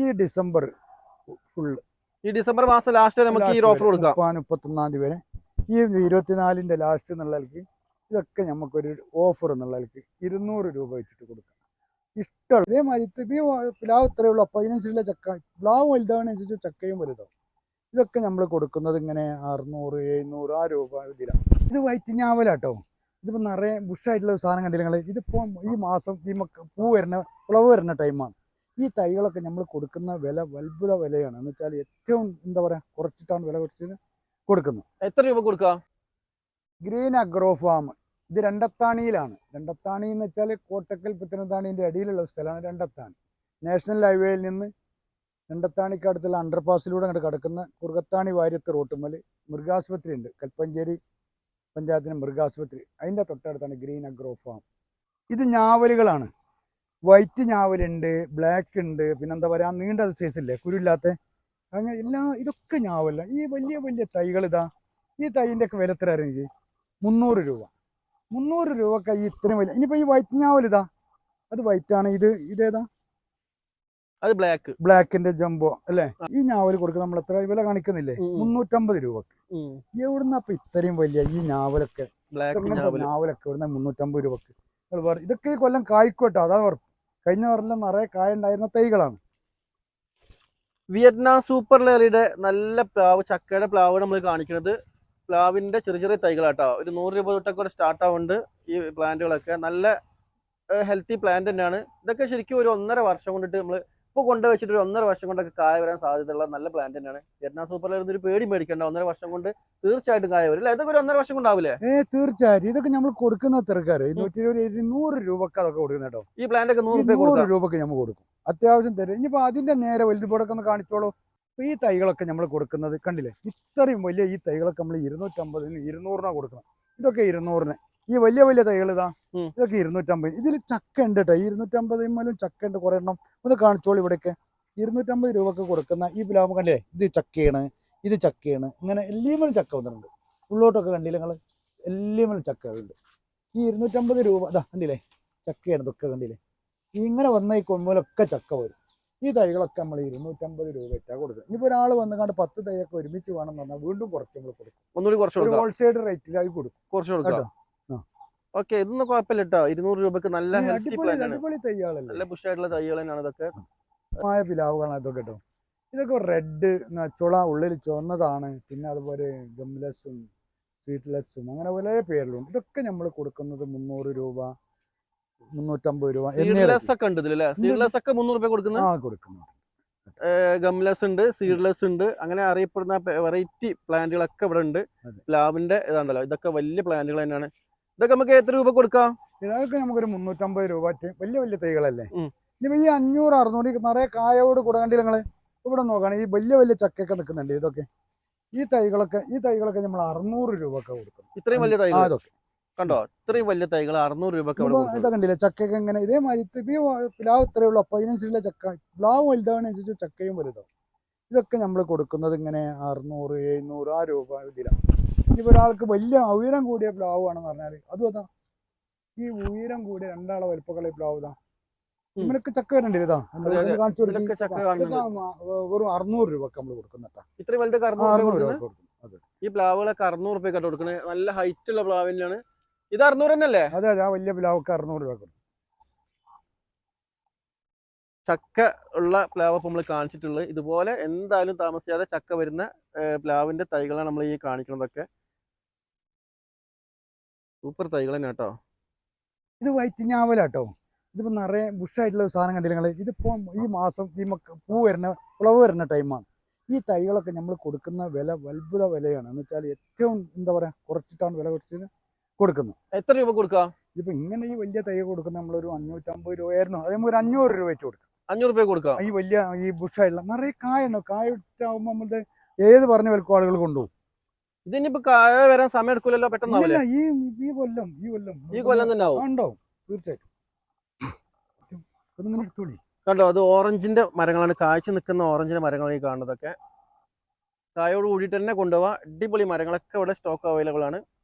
ഈ December full, ഈ December മാസം ലാസ്റ്റ് നമുക്ക് ഈ ഓഫർ കൊടുക്കാം. 31 തീയതി വരെ, ഈ 24-ന്റെ ലാസ്റ്റ് എന്നുള്ളവർക്ക് ഇതൊക്കെ നമുക്കൊരു ഓഫർ എന്നുള്ളവർക്ക് 200 രൂപ വെച്ചിട്ട് കൊടുക്കാം. ഇഷ്ടമുള്ള ഇതേമാതിരി പ്ലാവ് ഇത്രയേ ഉള്ളൂ. അപ്പോൾ അതിനനുസരിച്ചുള്ള ചക്ക, പ്ലാവ് വലുതാവുന്നതനുസരിച്ച് ചക്കയും വലുതാവും. ഇതൊക്കെ നമ്മൾ കൊടുക്കുന്നത് ഇങ്ങനെ 600, 700 ആ രൂപ ഇതിലാണ്. ഇത് വൈറ്റ് ഞാവലാട്ടോ. ഇതിപ്പോൾ നിറയെ ബുഷായിട്ടുള്ള സാധനം കണ്ടില്ല നിങ്ങൾ. ഇതിപ്പോൾ ഈ മാസം ഈ വിളവ് വരുന്ന ടൈമാണ്. ഈ തൈകളൊക്കെ നമ്മൾ കൊടുക്കുന്ന വില അത്ഭുത വിലയാണ്. എന്ന് വെച്ചാൽ ഏറ്റവും എന്താ പറയുക, കുറച്ചിട്ടാണ് വില കുറച്ച് കൊടുക്കുന്നത്. എത്ര രൂപ കൊടുക്കുക? ഗ്രീൻ അഗ്രോ ഫാം ഇത് രണ്ടത്താണിയിലാണ്. രണ്ടത്താണി എന്ന് വെച്ചാൽ കോട്ടക്കൽ പുത്തനത്താണീൻ്റെ അടിയിലുള്ള സ്ഥലമാണ് രണ്ടത്താണി. നാഷണൽ ഹൈവേയിൽ നിന്ന് രണ്ടത്താണിക്ക് അടുത്തുള്ള അണ്ടർപാസിലൂടെ അങ്ങോട്ട് കിടക്കുന്ന കുറുകത്താണി വാര്യത്ത് റോട്ടുമ്മൽ മൃഗാശുപത്രി ഉണ്ട്. കൽപ്പഞ്ചേരി പഞ്ചായത്തിന് മൃഗാശുപത്രി, അതിൻ്റെ തൊട്ടടുത്താണ് ഗ്രീൻ അഗ്രോ ഫാം. ഇത് ഞാവലുകളാണ്. വൈറ്റ് ഞാവലുണ്ട്, ബ്ലാക്ക് ഉണ്ട്, പിന്നെന്താ പറയുക നീണ്ട സൈസില്ലേ കുരുല്ലാത്ത, അങ്ങനെ ഇതൊക്കെ ഞാവല്ല. ഈ വലിയ വലിയ തൈകൾ ഇതാ, ഈ തൈൻ്റെ ഒക്കെ വില എത്ര അറിയെങ്കിൽ 300 രൂപ. 300 രൂപക്ക് ഈ ഇത്രയും വലിയ. ഇനിയിപ്പോൾ ഈ വൈറ്റ് ഞാവൽ ഇതാ, അത് വൈറ്റാണ്. ഇതേതാ? അത് ബ്ലാക്കിന്റെ ജംബോ അല്ലേ? ഈ ഞാവൽ കൊടുക്കുക നമ്മൾ എത്ര വില കാണിക്കുന്നില്ലേ? 350 രൂപക്ക്. എവിടുന്ന അപ്പൊ ഇത്രയും വലിയ ഈ ഞാവലൊക്കെ ഇവിടുന്ന് 350 രൂപക്ക്? ഇതൊക്കെ ഈ കൊല്ലം കായ്ക്കോട്ടോ, അതാണ് ഉറപ്പ്. കഴിഞ്ഞ കൊല്ലം നിറയെ കായ ഉണ്ടായിരുന്ന തൈകളാണ്. വിയറ്റ്നാം സൂപ്പർ ലേറിയുടെ നല്ല പ്ലാവ്, ചക്കയുടെ പ്ലാവ് നമ്മൾ കാണിക്കുന്നത്. പ്ലാവിന്റെ ചെറിയ ചെറിയ തൈകളാട്ടോ. ഒരു 100 രൂപ തൊട്ടൊക്കെ സ്റ്റാർട്ട് ആവുന്നുണ്ട്. ഈ പ്ലാന്റുകളൊക്കെ നല്ല ഹെൽത്തി പ്ലാന്റ് തന്നെയാണ്. ഇതൊക്കെ ശരിക്കും ഒരു 1.5 വർഷം കൊണ്ടിട്ട് നമ്മൾ ഇപ്പോൾ കൊണ്ടുവച്ചിട്ട് ഒരു 1.5 വർഷം കൊണ്ടൊക്കെ കായ വരാൻ സാധ്യതയുള്ള നല്ല പ്ലാന്റ് തന്നെയാണ്. വിയറ്റ്നാം സൂപ്പർ ലേറി ഒരു പേടി മേടിക്കണ്ട. 1.5 വർഷം കൊണ്ട് തീർച്ചയായിട്ടും കായ വരും. ഇതൊക്കെ ഒരു 1.5 വർഷം കൊണ്ടാവില്ലേ? തീർച്ചയായിട്ടും. ഇതൊക്കെ നമ്മൾ കൊടുക്കുന്ന തിരക്കാര് 200 രൂപക്ക് അതൊക്കെ കൊടുക്കുന്ന കേട്ടോ. ഈ പ്ലാന്റ് ഒക്കെ 100 രൂപക്ക് നമ്മൾ കൊടുക്കും. അത്യാവശ്യം തരും. ഇനിയിപ്പോൾ അതിന്റെ നേരെ വലുതുപോടൊക്കെ ഒന്ന് കാണിച്ചോളൂ. ഈ തൈകളൊക്കെ നമ്മൾ കൊടുക്കുന്നത് കണ്ടില്ലേ, ഇത്രയും വലിയ ഈ തൈകളൊക്കെ നമ്മൾ 250-ന് 200-നാണ് കൊടുക്കണം. ഇതൊക്കെ 200-ന്. ഈ വലിയ വലിയ തൈകൾ ഇതാ, ഇതൊക്കെ 250. ഇതിൽ ചക്ക ഉണ്ട് കേട്ടോ. 250 ചക്ക ഉണ്ട് കുറെ എണ്ണം. ഒന്ന് കാണിച്ചോളൂ. ഇവിടെയൊക്കെ 250 രൂപക്ക് കൊടുക്കുന്ന ഈ പ്ലാവ് കണ്ടേ, ഇത് ചക്കയാണ്, ഇത് ചക്കയാണ്. ഇങ്ങനെ എല്ലാമേലും ചക്ക വന്നിട്ടുണ്ട്. ഉള്ളോട്ടൊക്കെ കണ്ടില്ല നിങ്ങൾ, എല്ലാമേലും ചക്കകളുണ്ട്. ഈ 250 രൂപ ഇതാ കണ്ടില്ലേ, ചക്കയാണ് ഇതൊക്കെ കണ്ടില്ലേ. ഇങ്ങനെ വന്ന ഈ കൊമ്പലൊക്കെ ചക്ക വരും. ഈ തൈകളൊക്കെ നമ്മൾ 250 രൂപ വെച്ചാൽ കൊടുക്കുക. ഇനിയിപ്പോൾ ഒരാൾ വന്നുകൊണ്ട് 10 തൈയൊക്കെ ഒരുമിച്ച് വേണമെന്ന് പറഞ്ഞാൽ വീണ്ടും കുറച്ച് നമ്മൾ കൊടുക്കും. ഹോൾസെയിൽ റേറ്റിലായി കൊടുക്കും കേട്ടോ. ഓക്കെ, ഇതൊന്നും കുഴപ്പമില്ല കേട്ടോ. 200 രൂപക്ക് നല്ല ഹെൽത്തി പ്ലാന്റ് ആണ്. അടിപൊളി തൈകളല്ലേ, നല്ല ബുഷായിട്ടുള്ള തൈകൾ തന്നെയാണ് ഇതൊക്കെ. പിലാവുകളാണ് ഇതൊക്കെ കേട്ടോ. ഇതൊക്കെ റെഡ് ചുള ഉള്ളിൽ ചുവന്നതാണ്. പിന്നെ അതുപോലെ ഗംലെസ്സും സ്വീറ്റ്ലെസ്സും അങ്ങനെ പല പേരിലുണ്ട്. ഇതൊക്കെ നമ്മൾ കൊടുക്കുന്നത് 300 രൂപ, 350 രൂപ. സീഡ്ലെസ് ഒക്കെ ഉണ്ട് ഇതിലല്ലേ? സീഡ്ലെസ് ഒക്കെ 300 രൂപ കൊടുക്കുന്നു. ഗംലെസ് ഉണ്ട്, സീഡ്ലെസ് ഉണ്ട്, അങ്ങനെ അറിയപ്പെടുന്ന വെറൈറ്റി പ്ലാന്റുകളൊക്കെ ഇവിടെ ഉണ്ട്. പ്ലാവിന്റെ ഇതാണ്ടല്ലോ, ഇതൊക്കെ വലിയ പ്ലാന്റുകൾ തന്നെയാണ്. ഇതൊക്കെ നമുക്ക് എത്ര രൂപ കൊടുക്കാം? ഇതൊക്കെ നമുക്കൊരു 350 രൂപ. വലിയ വലിയ തൈകളല്ലേ. ഇനി ഈ 500, 600 നിറയെ കായോട് കൊടുക്കേണ്ടി നിങ്ങള് ഇവിടെ നോക്കുകയാണ്. ഈ വലിയ വലിയ ചക്കയൊക്കെ നിൽക്കുന്നുണ്ട്. ഇതൊക്കെ ഈ തൈകളൊക്കെ നമ്മൾ 600 രൂപക്കെ കൊടുക്കും. ഇത്രയും വലിയ തൈകൾ അതൊക്കെ കണ്ടോ? ഇത്രയും വലിയ തൈകൾ 600 രൂപക്ക് ഇതൊക്കെ കണ്ടില്ലേ. ചക്കയൊക്കെ എങ്ങനെ ഇതേമാതിരി പ്ലാവ് ഇത്രയേ ഉള്ളൂ. അപ്പോൾ അതിനനുസരിച്ചുള്ള ചക്ക, പ്ലാവ് വലുതാവുന്നതനുസരിച്ച് ചക്കയും വലുതാവും. ഇതൊക്കെ നമ്മൾ കൊടുക്കുന്നത് ഇങ്ങനെ 600, 700 ആ രൂപ ഇതിലാണ്. ഇനിയിപ്പോൾ ഒരാൾക്ക് വലിയ ഉയരം കൂടിയ പ്ലാവ് ആണെന്ന് പറഞ്ഞാൽ അതും അതാ, ഈ ഉയരം കൂടിയ 2 ആളെ വലുപ്പമുള്ള പ്ലാവ് ഇതാ, ഇങ്ങനെയൊക്കെ ചക്ക വരണ്ടേ. ഇതാ കാണിച്ചു കൊടുക്കും. വെറും 600 രൂപക്ക് നമ്മൾ കൊടുക്കുന്നട്ടാ. ഇത്രയും വലുതൊക്കെ 600 രൂപ കൊടുക്കും. ഈ പ്ലാവുകളൊക്കെ 600 രൂപയ്ക്കാണ് കൊടുക്കുന്നത്. നല്ല ഹൈറ്റ് ഉള്ള പ്ലാവിനാണ്. ഇത് 600 തന്നെയല്ലേ? അതെ, ആ വലിയ പ്ലാവൊക്കെ 600 രൂപ കൊടുക്കും. ചക്ക ഉള്ള പ്ലാവ് നമ്മൾ കാണിച്ചിട്ടുള്ളത്. ഇതുപോലെ എന്തായാലും താമസിയാതെ ചക്ക വരുന്ന പ്ലാവിന്റെ തൈകളാണ് നമ്മൾ ഈ കാണിക്കുന്നതൊക്കെ. സൂപ്പർ തൈകൾ തന്നെ കേട്ടോ. ഇത് വൈറ്റ് ഞാവലാട്ടോ. ഇതിപ്പോൾ നിറയെ ബുഷായിട്ടുള്ള സാധനം കണ്ടില്ല നിങ്ങൾ. ഇതിപ്പോൾ ഈ മാസം ഈ വിളവ് വരുന്ന ടൈമാണ്. ഈ തൈകളൊക്കെ നമ്മൾ കൊടുക്കുന്ന വില അത്ഭുത വിലയാണ്. എന്ന് വെച്ചാൽ ഏറ്റവും എന്താ പറയുക, കുറച്ചിട്ടാണ് വില കുറച്ച് കൊടുക്കുന്നത്. എത്ര രൂപ കൊടുക്കുക? ഇതിപ്പോൾ ഇങ്ങനെ ഈ വലിയ തൈ കൊടുക്കുന്ന നമ്മളൊരു 550 രൂപയായിരുന്നു. അതേ ഒരു 500 രൂപ വെച്ച് കൊടുക്കാം. 500 രൂപ കൊടുക്കാം. ഈ വലിയ ഈ ബുഷായിട്ടുള്ള നിറയെ കായുണ്ടോ. കായിട്ടാകുമ്പോൾ നമ്മുടെ ഏത് പറഞ്ഞ വിലക്കും ആളുകൾ കൊണ്ടുപോകും. ഇതിനിപ്പോ കായ വരാൻ സമയം എടുക്കില്ലല്ലോ, പെട്ടെന്ന് ഈ കൊല്ലം തന്നെ ഉണ്ടാവും തീർച്ചയായിട്ടും. കണ്ടോ, അത് ഓറഞ്ചിന്റെ മരങ്ങളാണ്, കാഴ്ച നിൽക്കുന്ന ഓറഞ്ചിന്റെ മരങ്ങളാണ് ഈ കാണുന്നതൊക്കെ. കായോട് കൂടിയിട്ട് തന്നെ കൊണ്ടുപോവാ. അടിപൊളി മരങ്ങളൊക്കെ ഇവിടെ സ്റ്റോക്ക് അവൈലബിൾ ആണ്.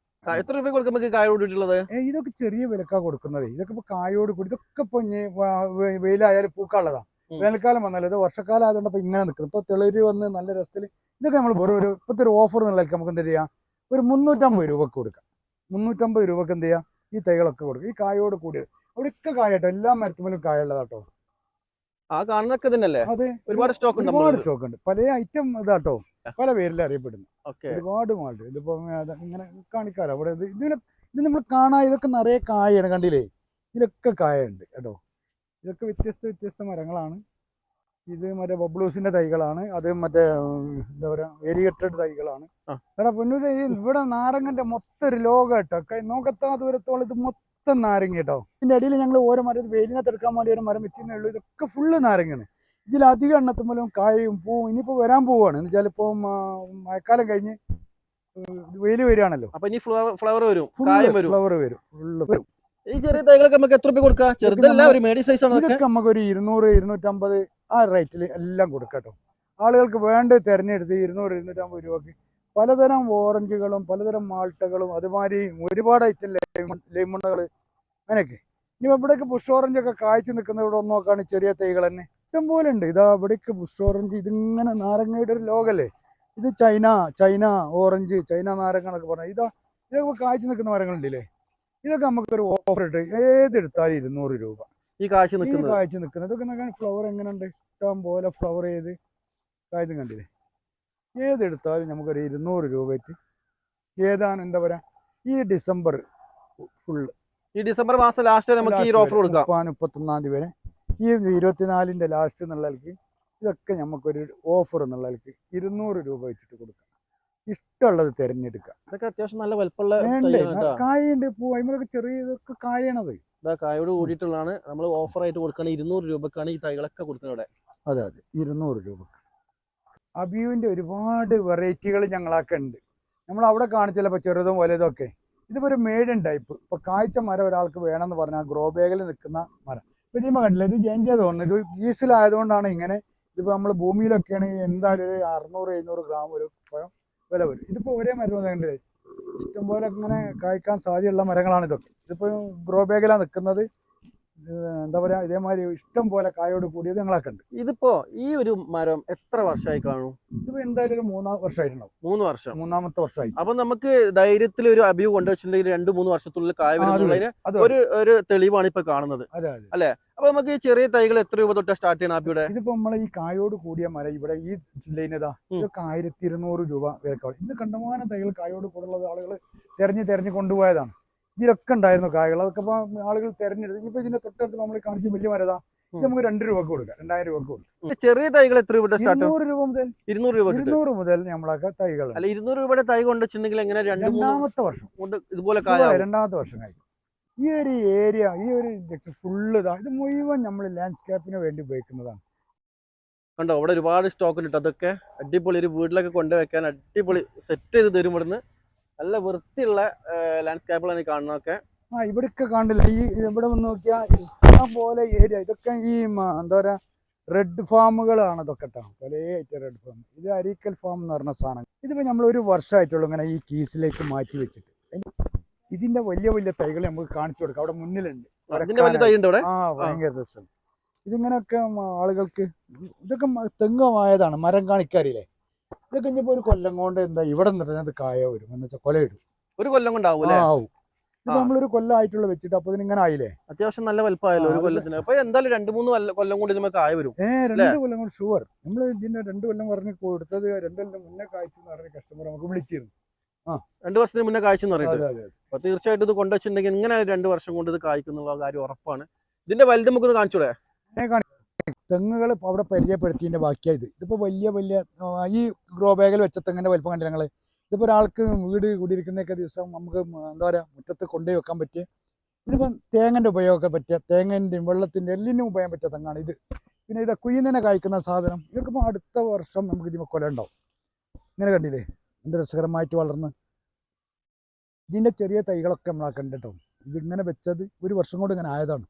എത്ര രൂപ കൊടുക്കുമ്പോൾ കായോട് കൂടിയിട്ടുള്ളത്? ഇതൊക്കെ ചെറിയ വിലക്കാ കൊടുക്കുന്നത്. ഇതൊക്കെ ഇപ്പൊ കായോട് കൂടി, ഇതൊക്കെ ഇപ്പൊ വെയിലായാലും പൂക്കാനുള്ളതാ. വേനൽക്കാലം വന്നാലും ഇത് വർഷക്കാലം ആയതുകൊണ്ട് ഇപ്പൊ ഇങ്ങനെ നിൽക്കുന്നത്. ഇപ്പൊ തെളിര് വന്ന് നല്ല രസത്തിൽ ഇതൊക്കെ നമ്മൾ വെറും ഒരു ഇപ്പോഴത്തെ ഒരു ഓഫർ എന്നുള്ളതൊക്കെ നമുക്ക് എന്ത് ചെയ്യാം, ഒരു 350 രൂപക്ക് കൊടുക്കാം. 350 രൂപക്ക് എന്ത് ചെയ്യാം, ഈ തൈകളൊക്കെ കൊടുക്കും. ഈ കായോട് കൂടി അവിടെയൊക്കെ കായ കേട്ടോ, എല്ലാ മരത്തുമ്മലും കായ ഉള്ളതാട്ടോ. ആ കാണുന്നൊക്കെ തന്നെയല്ലേ? അതെ, ഒരുപാട് സ്റ്റോക്ക് ഉണ്ട്. ഒരുപാട് സ്റ്റോക്ക് ഉണ്ട്, പല ഐറ്റം ഇതാട്ടോ, പല പേരിൽ അറിയപ്പെടുന്നു. ഒരുപാട് മാളുണ്ട്. ഇതിപ്പോ ഇങ്ങനെ കാണിക്കാലോ അവിടെ. ഇത് നമ്മൾ കാണാൻ ഇതൊക്കെ നിറയെ കായാണ്, കണ്ടില്ലേ? ഇതിലൊക്കെ കായുണ്ട് കേട്ടോ. ഇതൊക്കെ വ്യത്യസ്ത മരങ്ങളാണ്. ഇത് മറ്റേ ബബ്ലൂസിന്റെ തൈകളാണ്, അത് മറ്റേ എന്താ പറയാ വേരിഗേറ്റഡ് തൈകളാണ്. എടാ പൊന്നൂസേ, ഇവിടെ നാരങ്ങന്റെ മൊത്തം ഒരു ലോകം കേട്ടോ. നോക്കത്താ ദൂരത്തോളം ഇത് മൊത്തം നാരങ്ങ കേട്ടോ. ഇതിന്റെ അടിയിൽ ഞങ്ങൾ ഓരോ മരം വെയിലിനകത്ത് എടുക്കാൻ വേണ്ടി ഒരു മരം വെച്ചിരുന്നേ ഉള്ളൂ. ഇതൊക്കെ ഫുള്ള് നാരങ്ങയാണ്. ഇതിലധികം എണ്ണത്തുമ്പോഴും കായയും പൂവും ഇനിയിപ്പോ വരാൻ പോവാണ്. എന്ന് വെച്ചാൽ ഇപ്പം മഴക്കാലം കഴിഞ്ഞ് വെയിൽ വരികയാണല്ലോ, അപ്പൊ ഇനി ഫ്ലവർ വരും, ഫ്ലവർ വരും, ഫുള്ള് വരും. ഈ ചെറിയ തൈകളൊക്കെ നമുക്ക് എത്ര രൂപ കൊടുക്കാം? ചെറുതല്ല, ഒരു മീഡിയം സൈസ് ആണ്. ഇതൊക്കെ നമുക്ക് ഒരു 200, 250 ആ റേറ്റിൽ എല്ലാം കൊടുക്കാം കേട്ടോ. ആളുകൾക്ക് വേണ്ടത് തിരഞ്ഞെടുത്ത് 200, 250 രൂപക്ക് പലതരം ഓറഞ്ചുകളും പലതരം മാൾട്ടകളും അതുമാതിരി ഒരുപാട് ഐറ്റം ലെമണുകൾ അങ്ങനെയൊക്കെ. ഇനി ഇവിടേക്ക് ബുഷ് ഓറഞ്ച് ഒക്കെ കായ്ച്ചു നിൽക്കുന്ന ഇവിടെ ഒന്ന് നോക്കുകയാണ്, ചെറിയ തൈകൾ തന്നെ ഇഷ്ടം പോലെ ഉണ്ട്. ഇതാ ഇവിടേക്ക് ബുഷ് ഓറഞ്ച്, ഇതിങ്ങനെ നാരങ്ങയുടെ ഒരു ലോകല്ലേ ഇത്. ചൈന ഓറഞ്ച്, ചൈന നാരങ്ങ എന്നൊക്കെ പറഞ്ഞാൽ ഇതൊക്കെ കായ്ച്ചു നിൽക്കുന്ന മരങ്ങളുണ്ടല്ലേ. ഇതൊക്കെ നമുക്കൊരു ഓഫർ ഇട്ട് ഏതെടുത്താലും 200 രൂപ. ഈ കാഴ്ച നിൽക്കുന്നത് ഇതൊക്കെ ഫ്ലവർ എങ്ങനെയുണ്ട്, ഇഷ്ടം പോലെ ഫ്ലവർ ചെയ്ത് കായ്ച്ചും കണ്ടില്ലേ. ഏതെടുത്താലും നമുക്കൊരു 200 രൂപയ്ക്ക് ഏതാണ് എന്താ പറയാ. ഈ ഡിസംബർ ഫുള്ള്, ഈ ഡിസംബർ മാസം ലാസ്റ്റ് നമുക്ക് ഈ ഓഫർ കൊടുക്കാം. 31-ാം തീയതി വരെ, ഈ 24-ന്റെ ലാസ്റ്റ് എന്നുള്ളതിലേക്ക് ഇതൊക്കെ നമുക്കൊരു ഓഫർ എന്നുള്ളതിലേക്ക് 200 രൂപ വെച്ചിട്ട് കൊടുക്കാം. ഇഷ്ടമുള്ളത് തിരഞ്ഞെടുക്കാം. ഇതൊക്കെ അത്യാവശ്യം നല്ല വലുപ്പമുള്ള കായുണ്ട്, പൂ അതിമൊക്കെ ചെറിയ ഇതൊക്കെ കായണത്. കായോട് കൂടിയിട്ടുള്ളതാണ്. നമ്മൾ ഓഫർ ആയിട്ട് കൊടുക്കുകയാണ് 200 രൂപക്കാണ് ഈ തൈകളൊക്കെ കൊടുക്കുന്നത് ഇവിടെ. അതെ 200 രൂപ. അബിയുവിന്റെ ഒരുപാട് വെറൈറ്റികൾ ഞങ്ങളൊക്കെ ഉണ്ട്. നമ്മൾ അവിടെ കാണിച്ചല്ലോ ഇപ്പൊ ചെറുതും വലുതും ഒക്കെ. ഇതിപ്പോ ഒരു മേഡൻ ടൈപ്പ്, ഇപ്പൊ കായ്ച്ച മരം ഒരാൾക്ക് വേണമെന്ന് പറഞ്ഞാൽ ഗ്രോ ബാഗിൽ നിൽക്കുന്ന മരം. ഇപ്പൊ ഇതിമ കണ്ടില്ല, ഇത് ജെന്റിയ തോന്നുന്നു, ഇത് ഗീസിലായതുകൊണ്ടാണ് ഇങ്ങനെ. ഇതിപ്പോ നമ്മൾ ഭൂമിയിലൊക്കെയാണ് എന്തായാലും ഒരു 600-700 ഗ്രാം ഒരു പഴം വില വരും. ഇതിപ്പോ ഒരേ മരം കണ്ടില്ലേ, ഇഷ്ടംപോലെ ഇങ്ങനെ കായ്ക്കാൻ സാധ്യതയുള്ള മരങ്ങളാണ് ഇതൊക്കെ. ഇതിപ്പോ ഗ്രോ ബാഗിലാണ് നിൽക്കുന്നത്. എന്താ പറയാ, ഇതേമാതിരി ഇഷ്ടം പോലെ കായോട് കൂടിയത് ഞങ്ങളൊക്കെ ഉണ്ട്. ഇതിപ്പോ ഈ ഒരു മരം എത്ര വർഷമായി കാണും? ഇതിപ്പോ എന്തായാലും ഒരു 3 വർഷമായിട്ടുണ്ടാവും. 3 വർഷം, 3-ാമത്തെ വർഷമായി. അപ്പൊ നമുക്ക് ധൈര്യത്തിൽ ഒരു അബിയു കൊണ്ടുവച്ചിട്ടുണ്ടെങ്കിൽ 2-3 വർഷത്തുള്ളിൽ കായ വരുന്നതിന് ഒരു തെളിവാണ് ഇപ്പൊ കാണുന്നത് അല്ലെ. അപ്പൊ നമുക്ക് ഈ ചെറിയ തൈകൾ എത്ര രൂപ തൊട്ട് സ്റ്റാർട്ട് ചെയ്യണം അബിയുടെ? ഇതിപ്പോ നമ്മളെ ഈ കായോട് കൂടിയ മരം ഇവിടെ ഈ ജില്ലയിനതാ ഇതൊക്കെ 1200 രൂപ വിലക്കാവും. ഇത് കണ്ടമാനം തൈകൾ കായോട് കൂടുള്ളത് ആളുകൾ തെരഞ്ഞു കൊണ്ടുപോയതാണ്. ഇതിലൊക്കെ ഉണ്ടായിരുന്നു കായകൾ. അതൊക്കെ ഇപ്പൊ ആളുകൾ തെരഞ്ഞെടുത്ത്. ഇനിയിപ്പോ ഇതിന്റെ തൊട്ടടുത്ത് നമ്മൾ കാണിച്ച വലിയ മരതാ, ഇത് നമുക്ക് 2 രൂപക്ക് കൊടുക്കാം, 2000 രൂപക്ക് കൊടുക്കാം. ചെറിയ തൈകൾ എത്ര രൂപ? 200 രൂപ മുതൽ 200 മുതൽ നമ്മളൊക്കെ തൈകൾ. അല്ല, 200 രൂപയുടെ തൈ കൊണ്ടുവച്ചിട്ടുണ്ടെങ്കിൽ എങ്ങനെ 2-ാമത്തെ വർഷം കൊണ്ട് ഇതുപോലെ 2-ാമത്തെ വർഷം കഴിക്കും. ഈ ഒരു ഏരിയ, ഈ ഒരു ഫുള്ള് ഇത് മുഴുവൻ നമ്മൾ ലാൻഡ്സ്കേപ്പിന് വേണ്ടി ഉപയോഗിക്കുന്നതാണ്. കണ്ടോ, അവിടെ ഒരുപാട് സ്റ്റോക്ക് ഉണ്ട്. അതൊക്കെ അടിപൊളി, ഒരു വീട്ടിലൊക്കെ കൊണ്ടുവയ്ക്കാൻ അടിപൊളി സെറ്റ് ചെയ്ത് തരും. ഇവിടുന്ന് നല്ല വൃത്തിയുള്ള ലാൻഡ്സ്കേപ്പുകളാണ് ഈ കാണുന്നതൊക്കെ. ഇവിടെയൊക്കെ കാണില്ല, ഈ ഇവിടെ വന്ന് നോക്കിയാൽ ഇഷ്ടം പോലെ ഏരിയ. ഇതൊക്കെ ഈ എന്താ പറയാ റെഡ് ഫാമുകളാണ് ഇതൊക്കെ കേട്ടോ, പല ഐറ്റം റെഡ് ഫാം. ഇത് അരീക്കൽ ഫാം എന്ന് പറഞ്ഞ സാധനം. ഇതിപ്പോ നമ്മൾ ഒരു വർഷമായിട്ടുള്ളൂ ഇങ്ങനെ ഈ കീസിലേക്ക് മാറ്റി വെച്ചിട്ട്. ഇതിന്റെ വലിയ തൈകൾ നമുക്ക് കാണിച്ചു കൊടുക്കാം. അവിടെ മുന്നിലുണ്ട്. ഭയങ്കര രസം. ഇതിങ്ങനെയൊക്കെ ആളുകൾക്ക് ഇതൊക്കെ തെങ്ങമായതാണ്, മരം കാണിക്കാറില്ലേ. ഇതൊക്കെ ഇനിയിപ്പോ ഒരു കൊല്ലം കൊണ്ട് എന്താ ഇവിടെ നിന്നിട്ട് കായ വരും എന്ന് വെച്ചാൽ കൊലയിടും. ഒരു കൊല്ലം കൊണ്ടാവും. ഇത് നമ്മളൊരു കൊല്ലമായിട്ടുള്ള വെച്ചിട്ട് അപ്പൊ ഇതിങ്ങനെ ആയില്ലേ, അത്യാവശ്യം നല്ല വലുപ്പമായല്ലോ ഒരു കൊല്ലത്തിന്. അപ്പൊ എന്തായാലും 2-3 കൊല്ലം കൊണ്ട് നമുക്ക് കായ വരും. 2 കൊല്ലം കൊണ്ട് ഷുവർ. നമ്മൾ ഇതിന്റെ 2 കൊല്ലം പറഞ്ഞ് കൊടുത്തത് 2 കൊല്ലം മുന്നേ കായ്ച്ചു എന്ന് പറഞ്ഞ കസ്റ്റമർ നമുക്ക് വിളിച്ചിരുന്നു. 2 വർഷത്തിന് മുന്നേ കായ്ച്ചെന്ന് പറയുന്നത്. അപ്പൊ തീർച്ചയായിട്ടും ഇത് കൊണ്ടുവച്ചിട്ടുണ്ടെങ്കിൽ ഇങ്ങനെ 2 വർഷം കൊണ്ട് ഇത് കായ്ക്കുന്നുള്ള കാര്യം ഉറപ്പാണ്. ഇതിന്റെ വലുത് നമുക്കൊന്ന് കാണിച്ചൂടെ? തെങ്ങുകൾ അവിടെ പരിചയപ്പെടുത്തിയതിന്റെ ബാക്കിയായത്. ഇതിപ്പോ വലിയ ഈ ഗ്രോ ബാഗിൽ വെച്ച തെങ്ങിന്റെ വലിപ്പം കണ്ടില്ല ഞങ്ങള്. ഇതിപ്പോ ഒരാൾക്ക് വീട് കൂടിയിരിക്കുന്നൊക്കെ ദിവസം നമുക്ക് എന്താ പറയാ മുറ്റത്ത് കൊണ്ടുപോയി വെക്കാൻ പറ്റിയ, ഇതിപ്പോ തേങ്ങന്റെ ഉപയോഗമൊക്കെ പറ്റിയ, തേങ്ങന്റെയും വെള്ളത്തിന്റെ എല്ലിനും ഉപയോഗം പറ്റിയ തെങ്ങാണ് ഇത്. പിന്നെ ഇത് കുയിന്നെ കായ്ക്കുന്ന സാധനം. ഇതൊക്കെ ഇപ്പൊ അടുത്ത വർഷം നമുക്ക് ഇതിന് കൊല ഉണ്ടാവും. ഇങ്ങനെ കണ്ടില്ലേ എന്ത് രസകരമായിട്ട് വളർന്ന്. ഇതിന്റെ ചെറിയ തൈകളൊക്കെ നമ്മളാ കണ്ടിട്ടോ. ഇതിങ്ങനെ വെച്ചത് 1 വർഷം കൊണ്ട് ഇങ്ങനെ ആയതാണ്.